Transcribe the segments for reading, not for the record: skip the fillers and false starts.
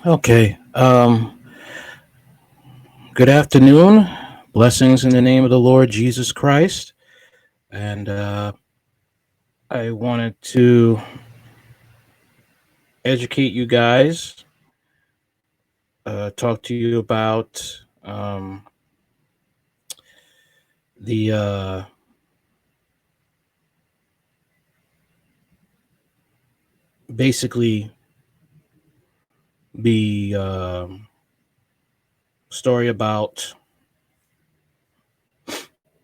Okay. Good afternoon. Blessings in the name of the Lord Jesus Christ. And I wanted to educate you guys, talk to you about the basically the story about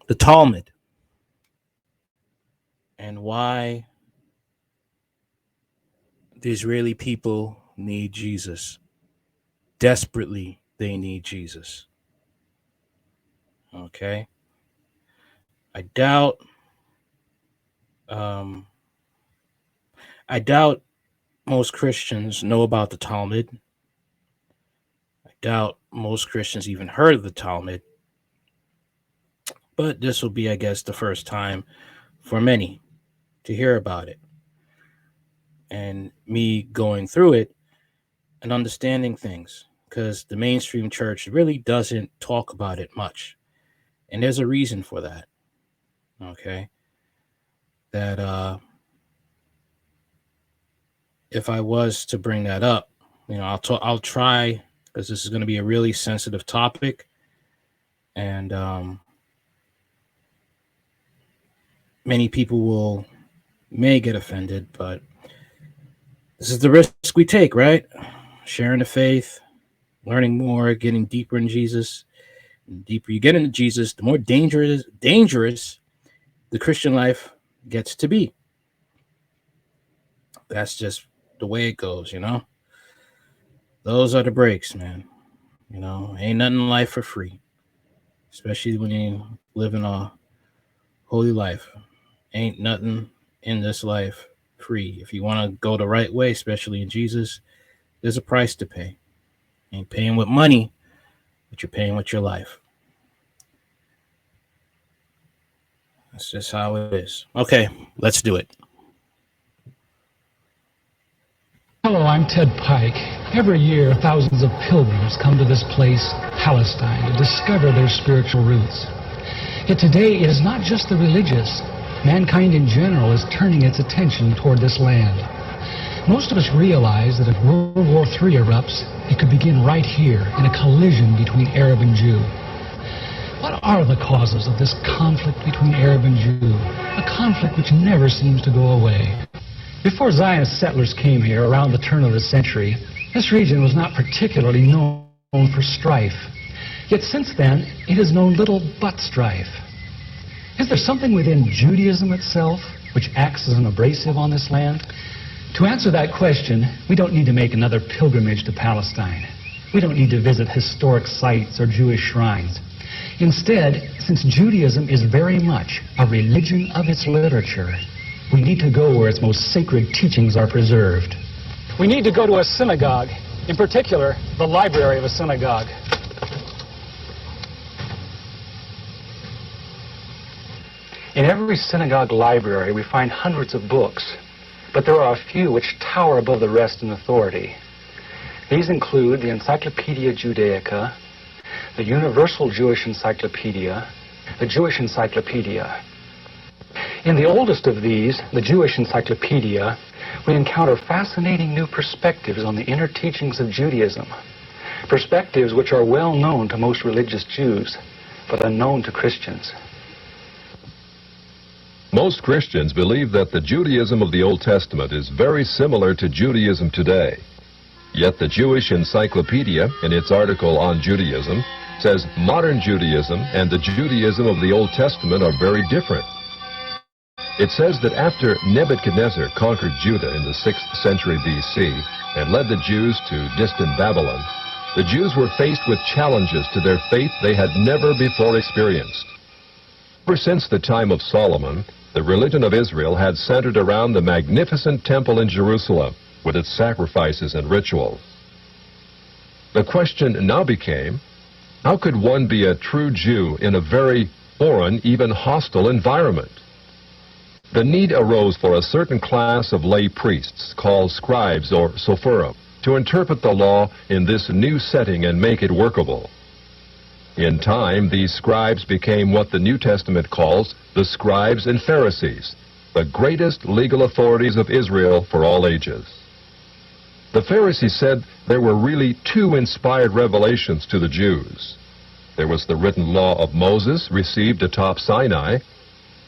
the Talmud and why the Israeli people need Jesus. Desperately, they need Jesus. Okay. I doubt. Um, I doubt most Christians know about the Talmud. I doubt most Christians even heard of the Talmud. But this will be, I guess, the first time for many to hear about it. And me going through it and understanding things. Because the mainstream church really doesn't talk about it much. And there's a reason for that. Okay. That if I was to bring that up, I'll try, because this is going to be a really sensitive topic. And many people may get offended, but this is the risk we take, right? Sharing the faith, learning more, getting deeper in Jesus. The deeper you get into Jesus, the more dangerous the Christian life gets to be. That's just the way it goes, Those are the breaks, man. Ain't nothing in life for free, especially when you live in a holy life. Ain't nothing in this life free. If you want to go the right way, especially in Jesus, there's a price to pay. You ain't paying with money, but you're paying with your life. That's just how it is. Okay, let's do it. Hello, I'm Ted Pike. Every year, thousands of pilgrims come to this place, Palestine, to discover their spiritual roots. Yet today, it is not just the religious. Mankind in general is turning its attention toward this land. Most of us realize that if World War III erupts, it could begin right here in a collision between Arab and Jew. What are the causes of this conflict between Arab and Jew? A conflict which never seems to go away. Before Zionist settlers came here around the turn of the century, this region was not particularly known for strife. Yet since then, it has known little but strife. Is there something within Judaism itself which acts as an abrasive on this land? To answer that question, we don't need to make another pilgrimage to Palestine. We don't need to visit historic sites or Jewish shrines. Instead, since Judaism is very much a religion of its literature, we need to go where its most sacred teachings are preserved. We need to go to a synagogue, in particular, the library of a synagogue. In every synagogue library, we find hundreds of books, but there are a few which tower above the rest in authority. These include the Encyclopedia Judaica, the Universal Jewish Encyclopedia, the Jewish Encyclopedia. In the oldest of these, the Jewish Encyclopedia, we encounter fascinating new perspectives on the inner teachings of Judaism, perspectives which are well known to most religious Jews, but unknown to Christians. Most Christians believe that the Judaism of the Old Testament is very similar to Judaism today. Yet the Jewish Encyclopedia, in its article on Judaism, says modern Judaism and the Judaism of the Old Testament are very different. It says that after Nebuchadnezzar conquered Judah in the 6th century BC and led the Jews to distant Babylon, the Jews were faced with challenges to their faith they had never before experienced. Ever since the time of Solomon, the religion of Israel had centered around the magnificent temple in Jerusalem with its sacrifices and rituals. The question now became, how could one be a true Jew in a very foreign, even hostile environment? The need arose for a certain class of lay priests called scribes or sopherim. to interpret the law in this new setting and make it workable. In time, these scribes became what the New Testament calls the scribes and Pharisees, the greatest legal authorities of Israel for all ages. The Pharisees said there were really two inspired revelations to the Jews. There was the written law of Moses received atop Sinai,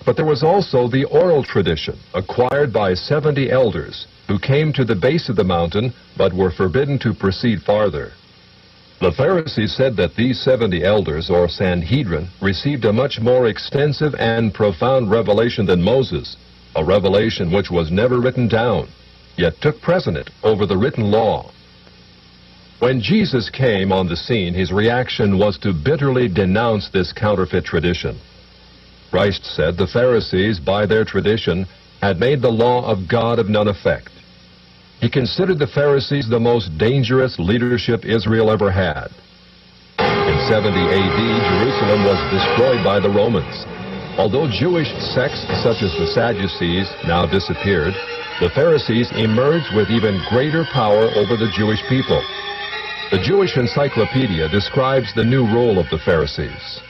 but there was also the oral tradition acquired by 70 elders who came to the base of the mountain but were forbidden to proceed farther. The Pharisees said that these 70 elders, or Sanhedrin, received a much more extensive and profound revelation than Moses, a revelation which was never written down, yet took precedent over the written law. When Jesus came on the scene, his reaction was to bitterly denounce this counterfeit tradition. Christ said the Pharisees, by their tradition, had made the law of God of none effect. He considered the Pharisees the most dangerous leadership Israel ever had. In 70 AD, Jerusalem was destroyed by the Romans. Although Jewish sects such as the Sadducees now disappeared, the Pharisees emerged with even greater power over the Jewish people. The Jewish Encyclopedia describes the new role of the Pharisees.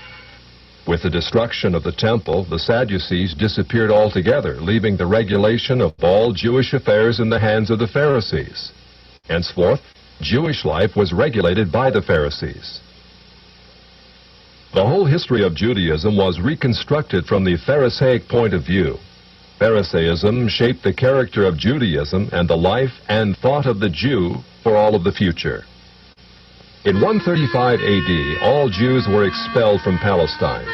With the destruction of the temple, the Sadducees disappeared altogether, leaving the regulation of all Jewish affairs in the hands of the Pharisees. Henceforth, Jewish life was regulated by the Pharisees. The whole history of Judaism was reconstructed from the Pharisaic point of view. Pharisaism shaped the character of Judaism and the life and thought of the Jew for all of the future. In 135 AD, all Jews were expelled from Palestine.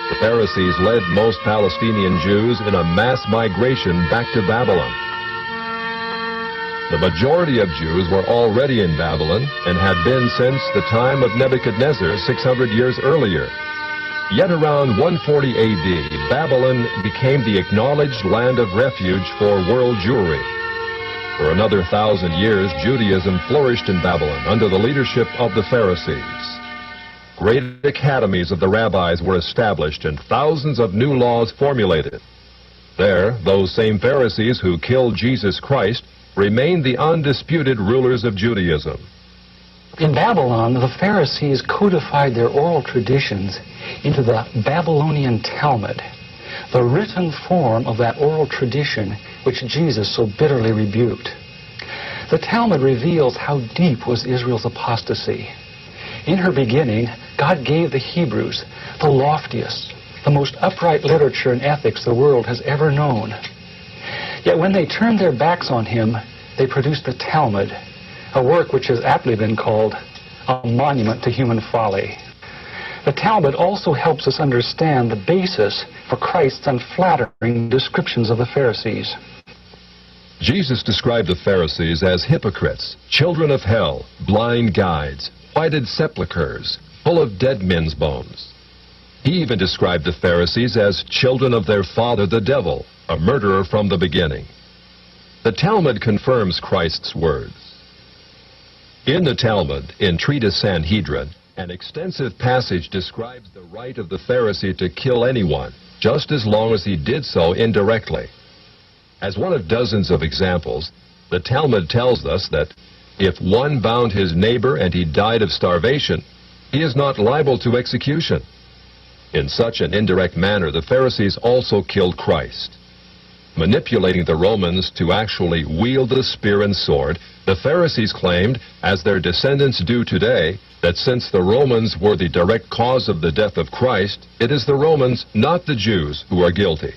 The Pharisees led most Palestinian Jews in a mass migration back to Babylon. The majority of Jews were already in Babylon and had been since the time of Nebuchadnezzar 600 years earlier. Yet around 140 AD, Babylon became the acknowledged land of refuge for world Jewry. For another 1,000 years, Judaism flourished in Babylon under the leadership of the Pharisees. Great academies of the rabbis were established and thousands of new laws formulated. There, those same Pharisees who killed Jesus Christ remained the undisputed rulers of Judaism. In Babylon, the Pharisees codified their oral traditions into the Babylonian Talmud, the written form of that oral tradition which Jesus so bitterly rebuked. The Talmud reveals how deep was Israel's apostasy. In her beginning, God gave the Hebrews the loftiest, the most upright literature and ethics the world has ever known. Yet when they turned their backs on him, they produced the Talmud, a work which has aptly been called a monument to human folly. The Talmud also helps us understand the basis for Christ's unflattering descriptions of the Pharisees. Jesus described the Pharisees as hypocrites, children of hell, blind guides, whited sepulchres, full of dead men's bones. He even described the Pharisees as children of their father the devil, a murderer from the beginning. The Talmud confirms Christ's words. In the Talmud, in Treatise Sanhedrin, an extensive passage describes the right of the Pharisee to kill anyone, just as long as he did so indirectly. As one of dozens of examples, the Talmud tells us that if one bound his neighbor and he died of starvation, he is not liable to execution. In such an indirect manner, the Pharisees also killed Christ. Manipulating the Romans to actually wield the spear and sword, the Pharisees claimed, as their descendants do today, that since the Romans were the direct cause of the death of Christ, it is the Romans, not the Jews, who are guilty.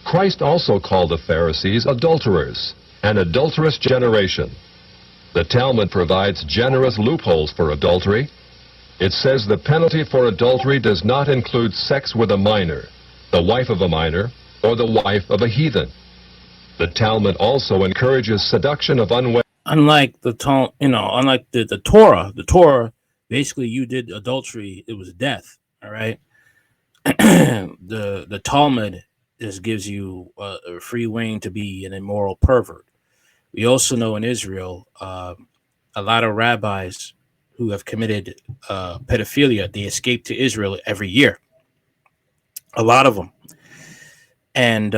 Christ also called the Pharisees adulterers, an adulterous generation. The Talmud provides generous loopholes for adultery. It says the penalty for adultery does not include sex with a minor, the wife of a minor, or the wife of a heathen. The Talmud also encourages seduction of unwed. Unlike the Torah, basically you did adultery, it was death. All right. The Talmud just gives you a free rein to be an immoral pervert. We also know in Israel, a lot of rabbis who have committed pedophilia, they escape to Israel every year. A lot of them. And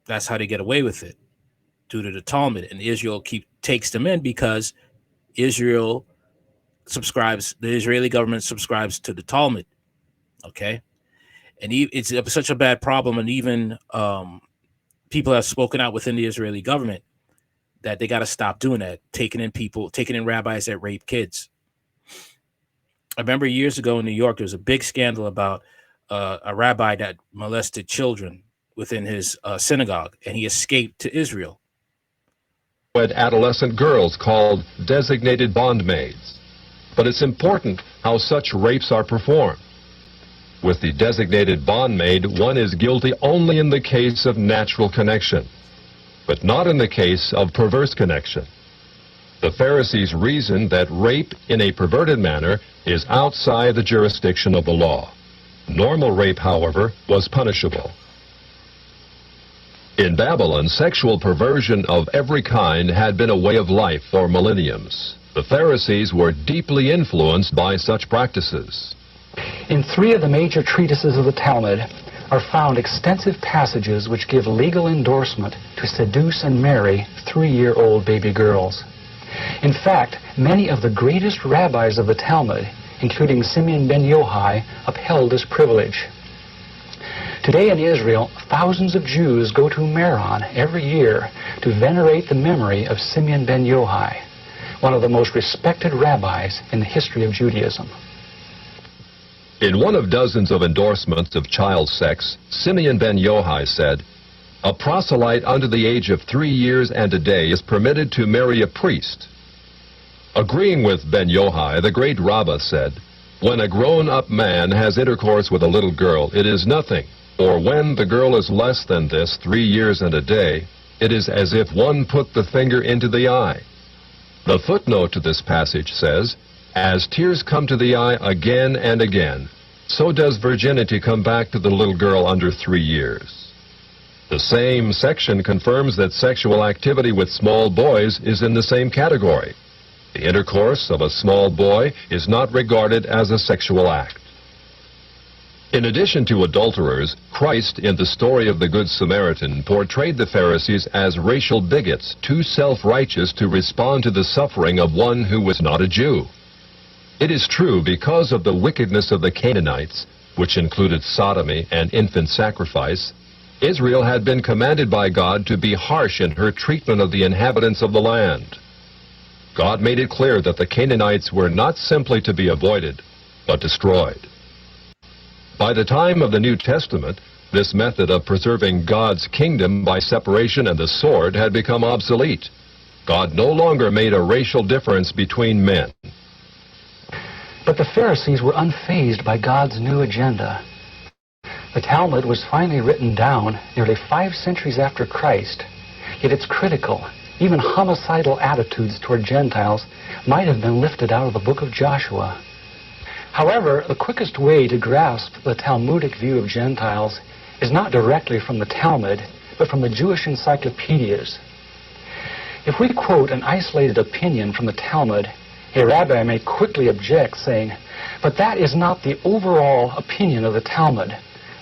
that's how they get away with it. due to the Talmud, and Israel takes them in because Israel the Israeli government subscribes to the Talmud. Okay, and it's such a bad problem, and even people have spoken out within the Israeli government that they got to stop doing that, taking in rabbis that rape kids. I remember years ago in New York, there was a big scandal about a rabbi that molested children within his synagogue, and he escaped to Israel. Adolescent girls called designated bondmaids. But it's important how such rapes are performed. With the designated bondmaid, one is guilty only in the case of natural connection, but not in the case of perverse connection. The Pharisees reasoned that rape in a perverted manner is outside the jurisdiction of the law. Normal rape, however, was punishable. In Babylon, sexual perversion of every kind had been a way of life for millenniums. The Pharisees were deeply influenced by such practices. In 3 of the major treatises of the Talmud are found extensive passages which give legal endorsement to seduce and marry 3-year-old baby girls. In fact, many of the greatest rabbis of the Talmud, including Simeon ben Yochai, upheld this privilege. Today in Israel, thousands of Jews go to Meron every year to venerate the memory of Simeon ben Yochai, one of the most respected rabbis in the history of Judaism. In one of dozens of endorsements of child sex, Simeon ben Yochai said, "A proselyte under the age of 3 years and a day is permitted to marry a priest." Agreeing with ben Yochai, the great Rabbah said, "When a grown-up man has intercourse with a little girl, it is nothing. Or when the girl is less than this, 3 years and a day, it is as if one put the finger into the eye." The footnote to this passage says, "As tears come to the eye again and again, so does virginity come back to the little girl under 3 years." The same section confirms that sexual activity with small boys is in the same category. The intercourse of a small boy is not regarded as a sexual act. In addition to adulterers, Christ, in the story of the Good Samaritan, portrayed the Pharisees as racial bigots, too self-righteous to respond to the suffering of one who was not a Jew. It is true, because of the wickedness of the Canaanites, which included sodomy and infant sacrifice, Israel had been commanded by God to be harsh in her treatment of the inhabitants of the land. God made it clear that the Canaanites were not simply to be avoided, but destroyed. By the time of the New Testament, this method of preserving God's kingdom by separation and the sword had become obsolete. God no longer made a racial difference between men. But the Pharisees were unfazed by God's new agenda. The Talmud was finally written down nearly 5 centuries after Christ, yet its critical, even homicidal attitudes toward Gentiles might have been lifted out of the book of Joshua. However, the quickest way to grasp the Talmudic view of Gentiles is not directly from the Talmud, but from the Jewish encyclopedias. If we quote an isolated opinion from the Talmud, a rabbi may quickly object, saying, "But that is not the overall opinion of the Talmud.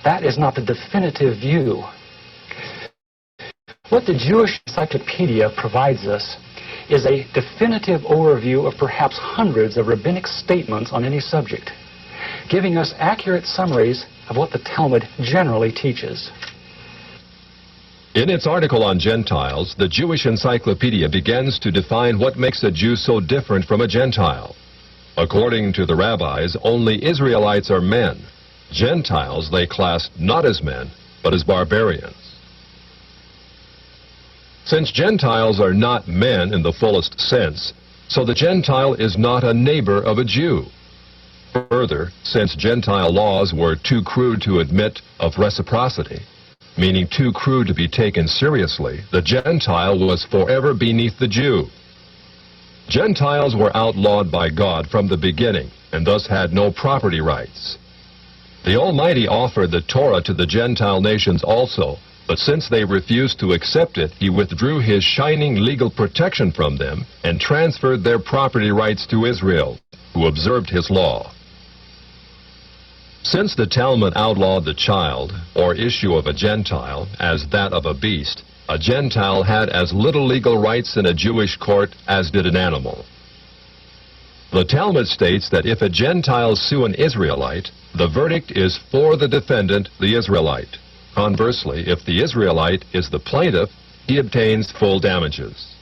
That is not the definitive view." What the Jewish encyclopedia provides us is a definitive overview of perhaps hundreds of rabbinic statements on any subject, giving us accurate summaries of what the Talmud generally teaches. In its article on Gentiles, the Jewish Encyclopedia begins to define what makes a Jew so different from a Gentile. According to the rabbis, only Israelites are men. Gentiles they classed not as men, but as barbarians. Since Gentiles are not men in the fullest sense, so the Gentile is not a neighbor of a Jew. Further, since Gentile laws were too crude to admit of reciprocity, meaning too crude to be taken seriously, the Gentile was forever beneath the Jew. Gentiles were outlawed by God from the beginning, and thus had no property rights. The Almighty offered the Torah to the Gentile nations also, but since they refused to accept it, he withdrew his shining legal protection from them and transferred their property rights to Israel, who observed his law. Since the Talmud outlawed the child, or issue of a Gentile, as that of a beast, A Gentile had as little legal rights in a Jewish court as did an animal. The Talmud states that if a Gentile sue an Israelite, the verdict is for the defendant, the Israelite. Conversely, if the Israelite is the plaintiff, he obtains full damages.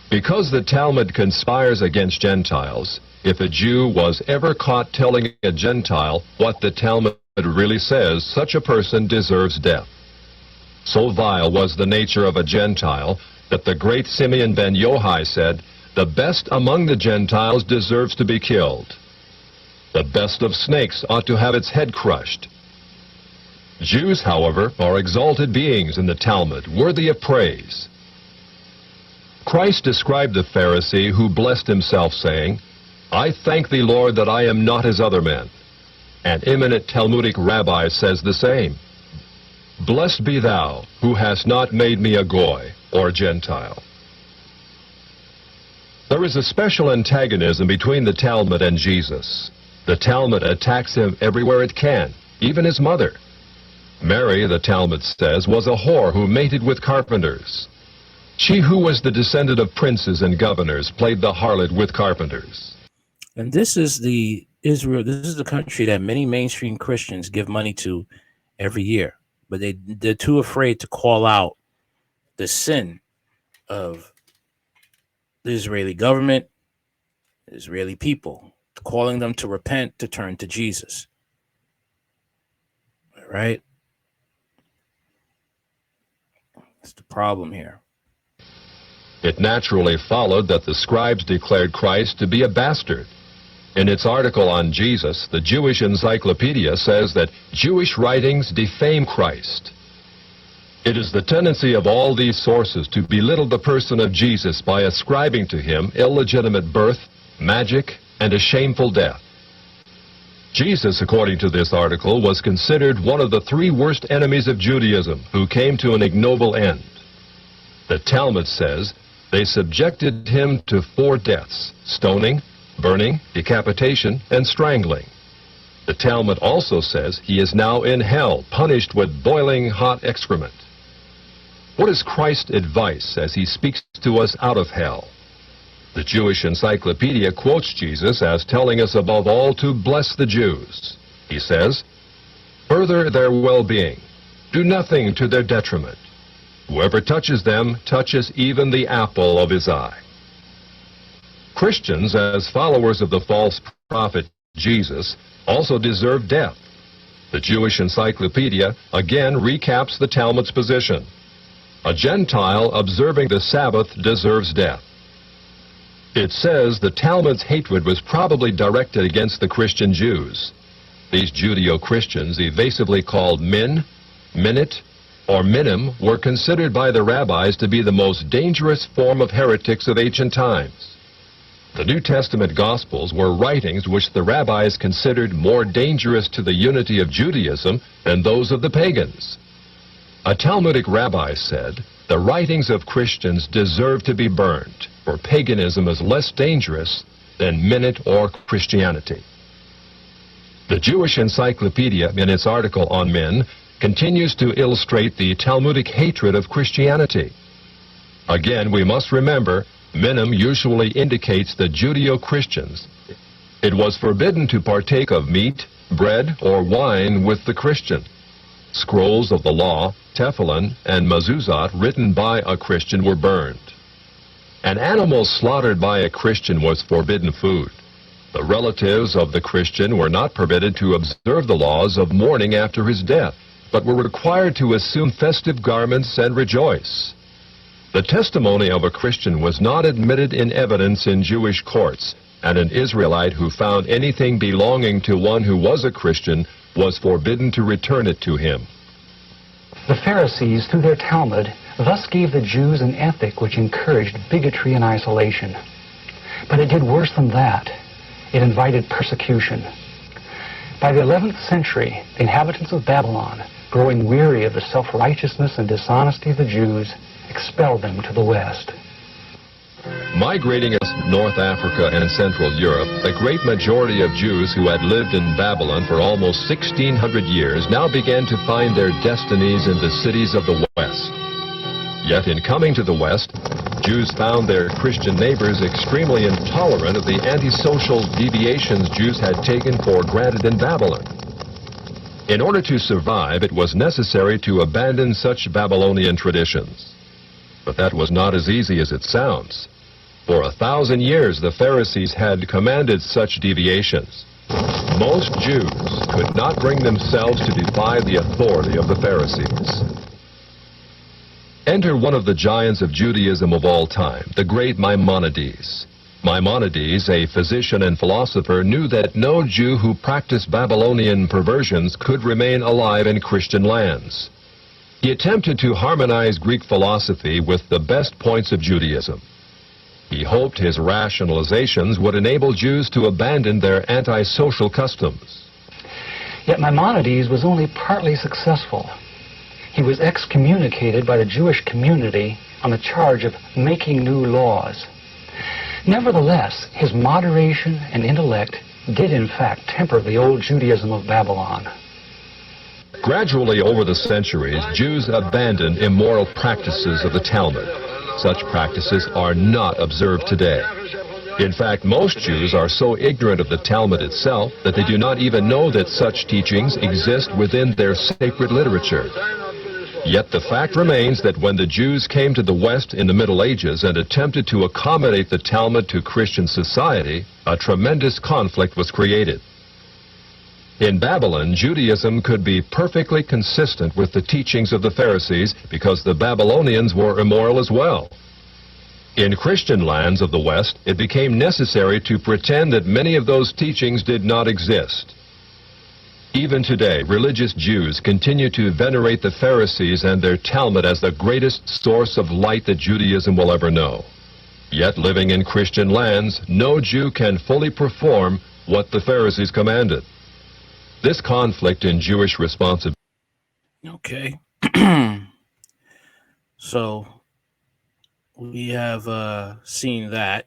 Because the Talmud conspires against Gentiles, if a Jew was ever caught telling a Gentile what the Talmud really says, such a person deserves death. So vile was the nature of a Gentile that the great Simeon ben Yohai said, "The best among the Gentiles deserves to be killed. The best of snakes ought to have its head crushed." Jews, however, are exalted beings in the Talmud, worthy of praise. Christ described the Pharisee who blessed himself, saying, "I thank thee, Lord, that I am not as other men." An eminent Talmudic rabbi says the same. "Blessed be thou, who hast not made me a Goy, or Gentile." There is a special antagonism between the Talmud and Jesus. The Talmud attacks him everywhere it can, even his mother. Mary, the Talmud says, was a whore who mated with carpenters. She who was the descendant of princes and governors played the harlot with carpenters. And this is the Israel. This is the country that many mainstream Christians give money to every year, but they're too afraid to call out the sin of the Israeli government, the Israeli people, calling them to repent, to turn to Jesus. All right? That's the problem here. It naturally followed that the scribes declared Christ to be a bastard. In its article on Jesus, the Jewish Encyclopedia says that Jewish writings defame Christ. It is the tendency of all these sources to belittle the person of Jesus by ascribing to him illegitimate birth, magic, and a shameful death. Jesus, according to this article, was considered one of the three worst enemies of Judaism who came to an ignoble end. The Talmud says they subjected him to 4 deaths: stoning, burning, decapitation, and strangling. The Talmud also says he is now in hell, punished with boiling hot excrement. What is Christ's advice as he speaks to us out of hell? The Jewish Encyclopedia quotes Jesus as telling us above all to bless the Jews. He says, "Further their well-being. Do nothing to their detriment. Whoever touches them touches even the apple of his eye." Christians, as followers of the false prophet Jesus, also deserve death. The Jewish Encyclopedia again recaps the Talmud's position. A Gentile observing the Sabbath deserves death. It says the Talmud's hatred was probably directed against the Christian Jews. These Judeo-Christians, evasively called min, minute, or minim, were considered by the rabbis to be the most dangerous form of heretics of ancient times. The New Testament Gospels were writings which the rabbis considered more dangerous to the unity of Judaism than those of the pagans. A Talmudic rabbi said, "The writings of Christians deserve to be burned, for paganism is less dangerous than minute or Christianity." The Jewish Encyclopedia, in its article on men, continues to illustrate the Talmudic hatred of Christianity. Again, we must remember, minim usually indicates the Judeo-Christians. It was forbidden to partake of meat, bread, or wine with the Christian. Scrolls of the law, tefillin, and mezuzot written by a Christian were burned. An animal slaughtered by a Christian was forbidden food. The relatives of the Christian were not permitted to observe the laws of mourning after his death, but were required to assume festive garments and rejoice. The testimony of a Christian was not admitted in evidence in Jewish courts, and an Israelite who found anything belonging to one who was a Christian was forbidden to return it to him. The Pharisees, through their Talmud, thus gave the Jews an ethic which encouraged bigotry and isolation. But it did worse than that. It invited persecution. By the 11th century, the inhabitants of Babylon, growing weary of the self-righteousness and dishonesty of the Jews, expelled them to the west. Migrating as North Africa and Central Europe, the great majority of Jews who had lived in Babylon for almost 1,600 years now began to find their destinies in the cities of the West. Yet in coming to the West, Jews found their Christian neighbors extremely intolerant of the antisocial deviations Jews had taken for granted in Babylon. In order to survive, it was necessary to abandon such Babylonian traditions. But that was not as easy as it sounds. For 1,000 years, the Pharisees had commanded such deviations. Most Jews could not bring themselves to defy the authority of the Pharisees. Enter one of the giants of Judaism of all time, the great Maimonides. Maimonides, a physician and philosopher, knew that no Jew who practiced Babylonian perversions could remain alive in Christian lands. He attempted to harmonize Greek philosophy with the best points of Judaism. He hoped his rationalizations would enable Jews to abandon their antisocial customs. Yet Maimonides was only partly successful. He was excommunicated by the Jewish community on the charge of making new laws. Nevertheless, his moderation and intellect did in fact temper the old Judaism of Babylon. Gradually over the centuries, Jews abandoned immoral practices of the Talmud. Such practices are not observed today. In fact, most Jews are so ignorant of the Talmud itself that they do not even know that such teachings exist within their sacred literature. Yet the fact remains that when the Jews came to the West in the Middle Ages and attempted to accommodate the Talmud to Christian society, a tremendous conflict was created. In Babylon, Judaism could be perfectly consistent with the teachings of the Pharisees because the Babylonians were immoral as well. In Christian lands of the West, it became necessary to pretend that many of those teachings did not exist. Even today, religious Jews continue to venerate the Pharisees and their Talmud as the greatest source of light that Judaism will ever know. Yet, living in Christian lands, no Jew can fully perform what the Pharisees commanded. This conflict in Jewish responsibility. Okay. So we have seen that.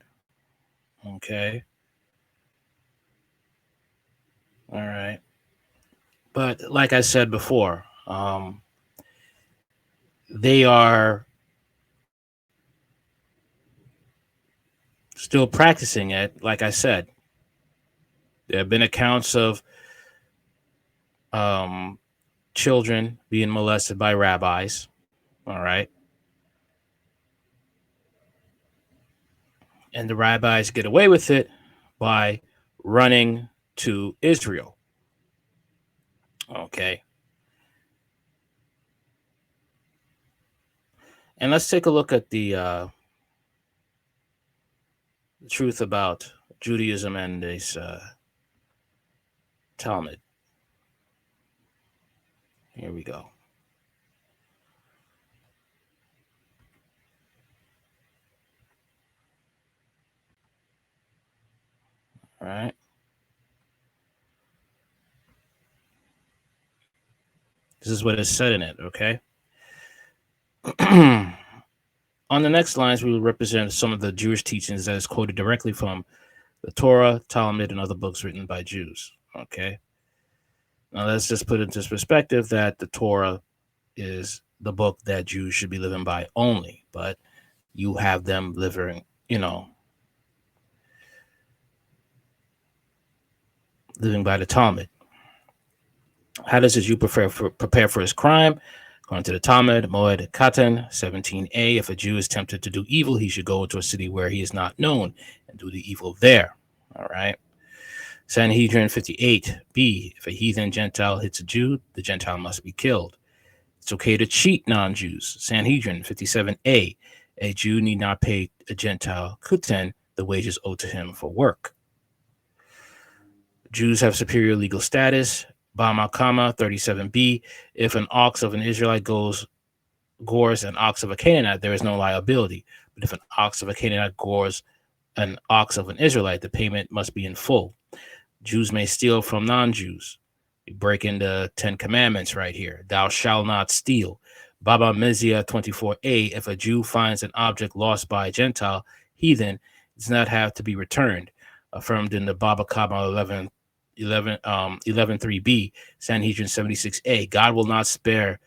Okay. All right. But like I said before, they are still practicing it. Like I said, there have been accounts of children being molested by rabbis. All right. And the rabbis get away with it by running to Israel. Okay. And let's take a look at the truth about Judaism and this Talmud. Here we go. All right. This is what is said in it, okay? On the next lines, we will represent some of the Jewish teachings that is quoted directly from the Torah, Talmud, and other books written by Jews, okay? Now, let's just put into perspective that the Torah is the book that Jews should be living by only, but you have them living, living by the Talmud. How does a Jew prepare for his crime? According to the Talmud, Moed Katan 17a, if a Jew is tempted to do evil, he should go into a city where he is not known and do the evil there. All right. Sanhedrin 58b, if a heathen Gentile hits a Jew, the Gentile must be killed. It's okay to cheat non-Jews. Sanhedrin 57a, a Jew need not pay a Gentile kuten the wages owed to him for work. Jews have superior legal status. Bama Kama 37b, if an ox of an Israelite gores an ox of a Canaanite, there is no liability. But if an ox of a Canaanite gores an ox of an Israelite, the payment must be in full. Jews may steal from non-Jews. We break into 10 commandments right here. Thou shalt not steal. Baba Mizia 24a, if a Jew finds an object lost by a Gentile heathen, it does not have to be returned. Affirmed in the Baba Kama 11.3b, Sanhedrin 76a, God will not spare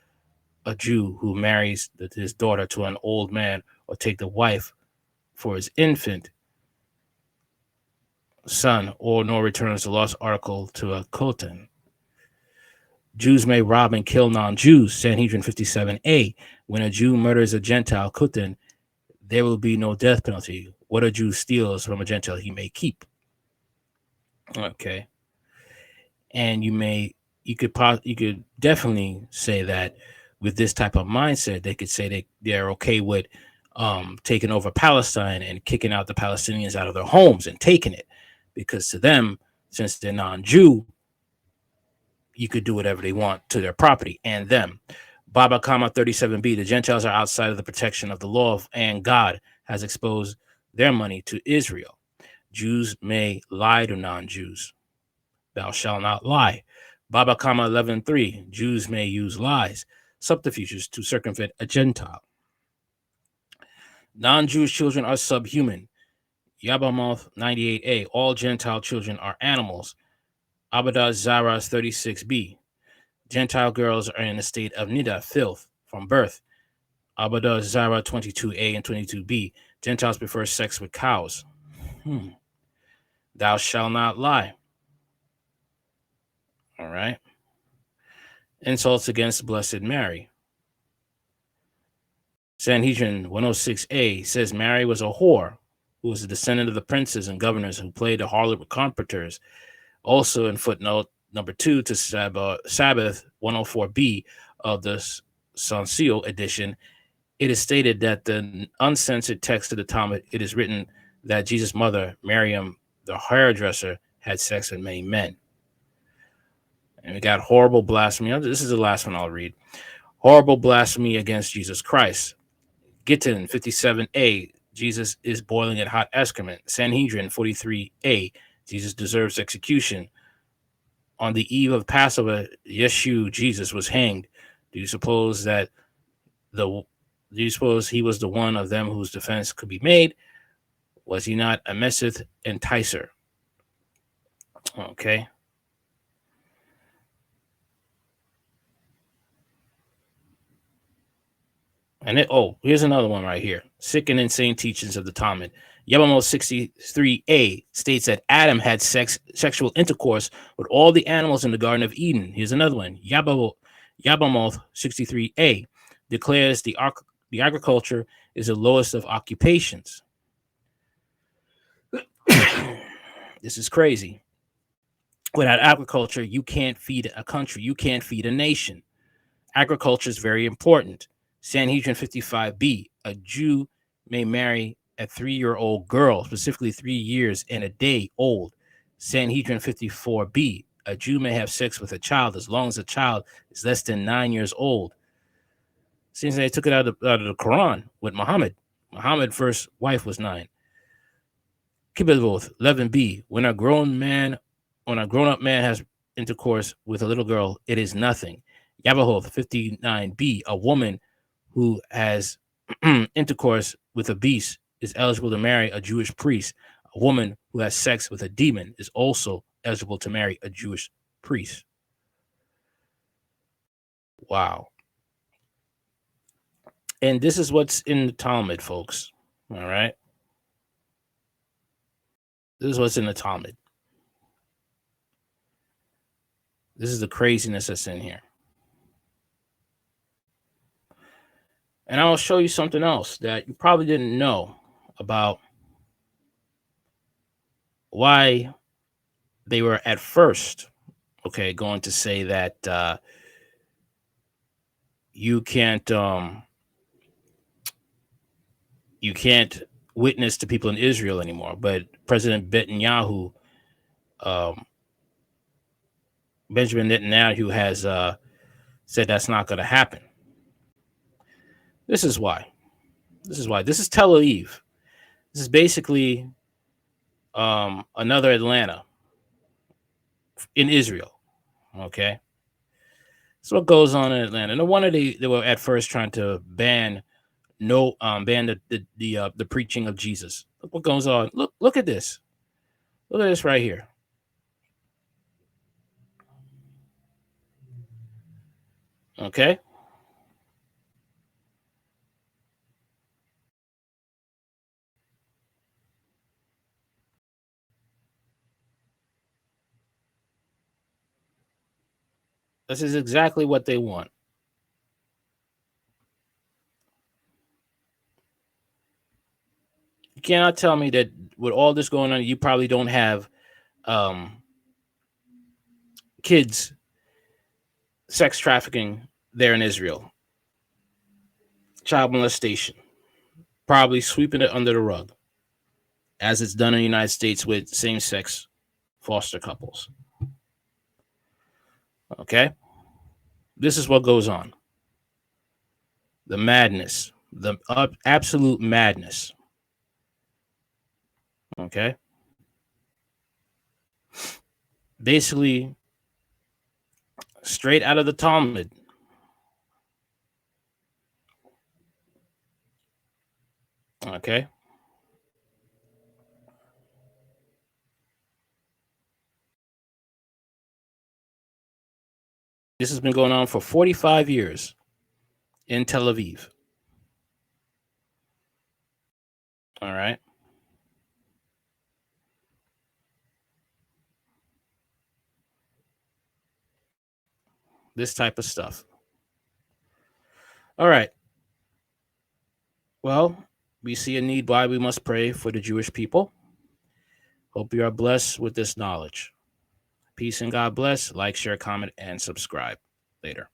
a Jew who marries his daughter to an old man or take the wife for his infant son, or nor returns the lost article to a kohen. Jews may rob and kill non-Jews. Sanhedrin 57a. When a Jew murders a Gentile kohen, there will be no death penalty. What a Jew steals from a Gentile, he may keep. Okay, and you could definitely say that with this type of mindset, they could say they're okay with taking over Palestine and kicking out the Palestinians out of their homes and taking it, because to them, since they're non-Jew, you could do whatever they want to their property and them. Baba Kama 37b, the Gentiles are outside of the protection of the law and God has exposed their money to Israel. Jews may lie to non-Jews. Thou shalt not lie. Baba Kama 11.3, Jews may use lies, subterfuges to circumvent a Gentile. Non-Jewish children are subhuman. Yabamoth 98a, all Gentile children are animals. Abadah Zaras 36b, Gentile girls are in a state of nida, filth, from birth. Abadah Zara 22a and 22b, Gentiles prefer sex with cows. Thou shalt not lie. All right. Insults against Blessed Mary. Sanhedrin 106a says Mary was a whore who was a descendant of the princes and governors who played the harlot with comforters. Also in footnote number 2 to Sabbath 104b of the Sansio edition, it is stated that the uncensored text of the Talmud, it is written that Jesus' mother, Miriam, the hairdresser, had sex with many men. And we got horrible blasphemy. This is the last one I'll read. Horrible blasphemy against Jesus Christ. Gittin 57a, Jesus is boiling at hot excrement. Sanhedrin 43a, Jesus deserves execution. On the eve of Passover, Yeshu, Jesus, was hanged. Do you suppose he was the one of them whose defense could be made? Was he not a Mesith enticer? Okay. And here's another one right here. Sick and insane teachings of the Talmud. Yevamos 63a states that Adam had sexual intercourse with all the animals in the Garden of Eden. Here's another one. Yabamoth 63a declares the agriculture is the lowest of occupations. This is crazy. Without agriculture, you can't feed a country. You can't feed a nation. Agriculture is very important. Sanhedrin 55b, a Jew may marry a 3-year-old girl, specifically 3 years and a day old. Sanhedrin 54b, a Jew may have sex with a child as long as the child is less than 9 years old. Seems they took it out of the Quran with Muhammad. Muhammad's first wife was 9. Kibbutz 11b, when a grown-up man has intercourse with a little girl, it is nothing. Yabahoth 59b, a woman who has intercourse with a beast is eligible to marry a Jewish priest. A woman who has sex with a demon is also eligible to marry a Jewish priest. Wow. And this is what's in the Talmud, folks. All right. This is what's in the Talmud. This is the craziness that's in here. And I'll show you something else that you probably didn't know about why they were at first, going to say that you can't witness to people in Israel anymore. But President Netanyahu, Benjamin Netanyahu, has said that's not going to happen. This is why. This is Tel Aviv. This is basically another Atlanta in Israel. Okay. So what goes on in Atlanta? No wonder they were at first trying to ban the preaching of Jesus. Look what goes on. Look at this. Look at this right here. Okay. This is exactly what they want. You cannot tell me that with all this going on, you probably don't have kids sex trafficking there in Israel, child molestation, probably sweeping it under the rug, as it's done in the United States with same-sex foster couples. Okay? This is what goes on. The madness, the absolute madness. Okay? Basically, straight out of the Talmud. Okay? This has been going on for 45 years in Tel Aviv. All right? This type of stuff. All right. Well, we see a need why we must pray for the Jewish people. Hope you are blessed with this knowledge. Peace and God bless. Like, share, comment, and subscribe. Later.